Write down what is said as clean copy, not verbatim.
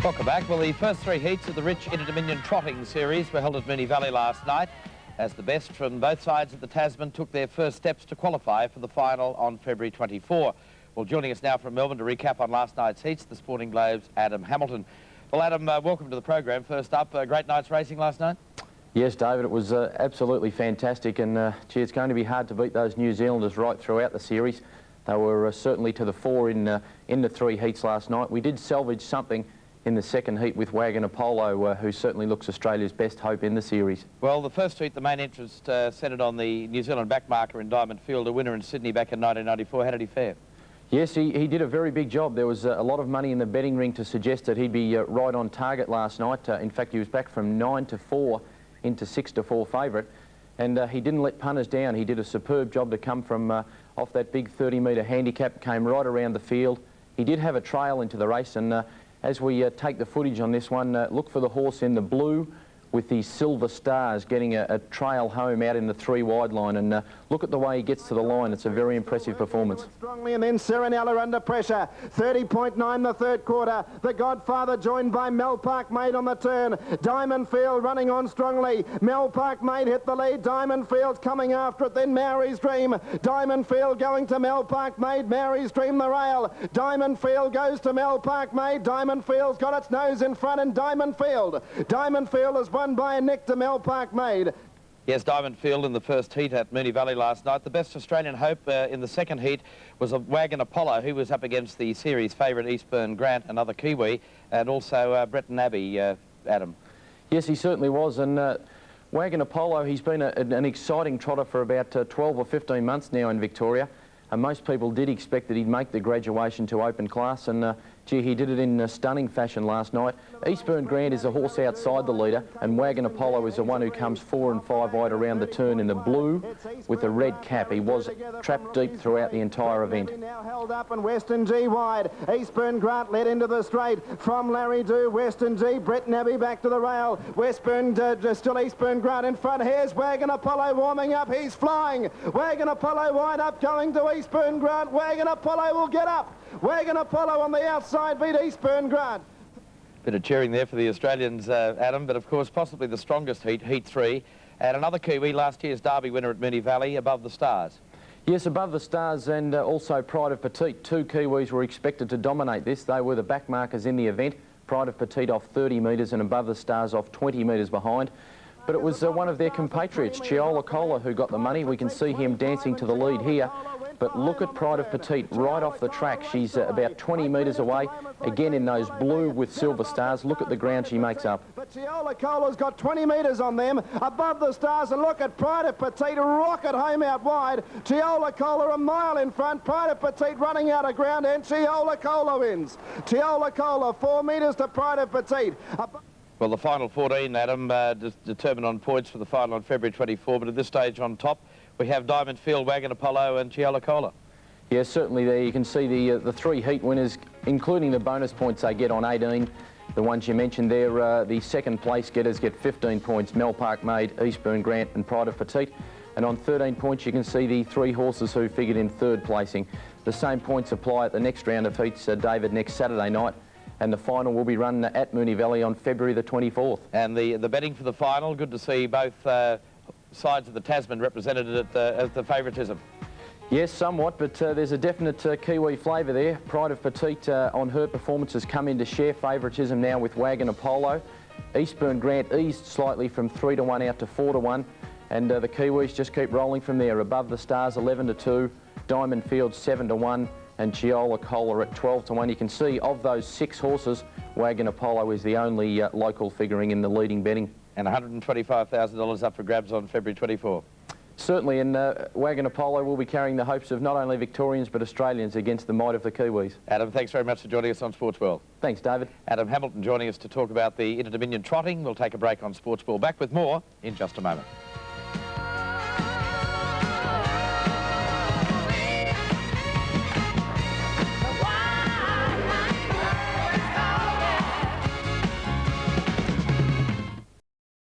Welcome back. Well, the first three heats of the rich Idom Trotting series were held at Moonee Valley last night as the best from both sides of the Tasman took their first steps to qualify for the final on February 24. Well, joining us now from Melbourne to recap on last night's heats, the Sporting Globe's Adam Hamilton. Well, Adam, welcome to the program. First up, a great night's racing last night? Yes, David, it was absolutely fantastic, and gee, it's going to be hard to beat those New Zealanders right throughout the series. They were certainly to the fore in the three heats last night. We did salvage something in the second heat with Wagon Apollo, who certainly looks Australia's best hope in the series. Well, the first heat, the main interest centred on the New Zealand backmarker in Diamond Field, a winner in Sydney back in 1994. How did he fare? Yes, he did a very big job. There was a lot of money in the betting ring to suggest that he'd be right on target last night. In fact, he was back from 9-4 into 6-4 favourite, and he didn't let punters down. He did a superb job to come from off that big 30-metre handicap, came right around the field. He did have a trail into the race, and as we take the footage on this one, look for the horse in the blue with the silver stars getting a trail home out in the 3 wide line, and look at the way he gets to the line. It's a very impressive performance. Strongly, and then Serenella under pressure. 30.9 the third quarter. The Godfather joined by Mel Park Maid on the turn. Diamond Field running on strongly. Mel Park Maid hit the lead. Diamond Field coming after it. Then Mary's Dream. Diamond Field going to Mel Park Maid. Mary's Dream the rail. Diamond Field goes to Mel Park Maid. Diamond Field's got its nose in front, and Diamond Field is won by a neck to Mel Park Maid. Yes, Diamond Field in the first heat at Moonee Valley last night. The best Australian hope in the second heat was a Wagon Apollo, who was up against the series favourite Eastburn Grant, another Kiwi, and also Breton Abbey, Adam. Yes, he certainly was, and Wagon Apollo, he's been an exciting trotter for about 12 or 15 months now in Victoria, and most people did expect that he'd make the graduation to open class, and gee, he did it in stunning fashion last night. Eastburn Grant is a horse outside the leader, and Wagon Apollo is the one who comes 4 and 5 wide around the turn in the blue with the red cap. He was trapped deep throughout the entire event. Now held up and Western G wide. Eastburn Grant led into the straight from Larry Dew. Western G, Breton Abbey back to the rail. Still Eastburn Grant in front. Here's Wagon Apollo warming up. He's flying. Wagon Apollo wide up going to Eastburn Grant. Wagon Apollo will get up. Wagon Apollo on the outside beat Eastburn Grant. Bit of cheering there for the Australians, Adam, but of course possibly the strongest heat, Heat 3, and another Kiwi, last year's Derby winner at Moonee Valley, Above the Stars. Yes, Above the Stars and also Pride of Petite. 2 Kiwis were expected to dominate this. They were the backmarkers in the event. Pride of Petite off 30 metres and Above the Stars off 20 metres behind. But it was one of their compatriots, Chiola Cola, who got the money. We can see him dancing to the lead here. But look at Pride of Petite right off the track. She's about 20 metres away, again in those blue with silver stars. Look at the ground she makes up. But Chiola Cola's got 20 metres on them, Above the Stars, and look at Pride of Petite, rocket home out wide. Chiola Cola a mile in front, Pride of Petite running out of ground, and Chiola Cola wins. Chiola Cola, 4 metres to Pride of Petite. Well, the final 14, Adam, determined on points for the final on February 24, but at this stage on top, we have Diamond Field, Wagon Apollo and Chiola Cola. Yes, certainly there you can see the 3 heat winners, including the bonus points they get on 18. The ones you mentioned there, the second place getters get 15 points, Mel Park Maid, Eastburn Grant and Pride of Petite. And on 13 points you can see the 3 horses who figured in 3rd placing. The same points apply at the next round of heats, David, next Saturday night. And the final will be run at Moonee Valley on February the 24th. And the betting for the final, good to see both sides of the Tasman represented as the favouritism. Yes, somewhat, but there's a definite Kiwi flavour there. Pride of Petite on her performance has come in to share favouritism now with Wagon Apollo. Eastburn Grant eased slightly from 3-1 out to 4-1, and the Kiwis just keep rolling from there. Above the Stars 11-2, Diamond Field 7-1, and Chiola Cola at 12-1. You can see of those 6 horses, Wagon Apollo is the only local figuring in the leading betting. And $125,000 up for grabs on February 24. Certainly, and Wagon Apollo will be carrying the hopes of not only Victorians but Australians against the might of the Kiwis. Adam, thanks very much for joining us on Sports World. Thanks, David. Adam Hamilton joining us to talk about the Idom Trotting. We'll take a break on Sports Ball. Back with more in just a moment.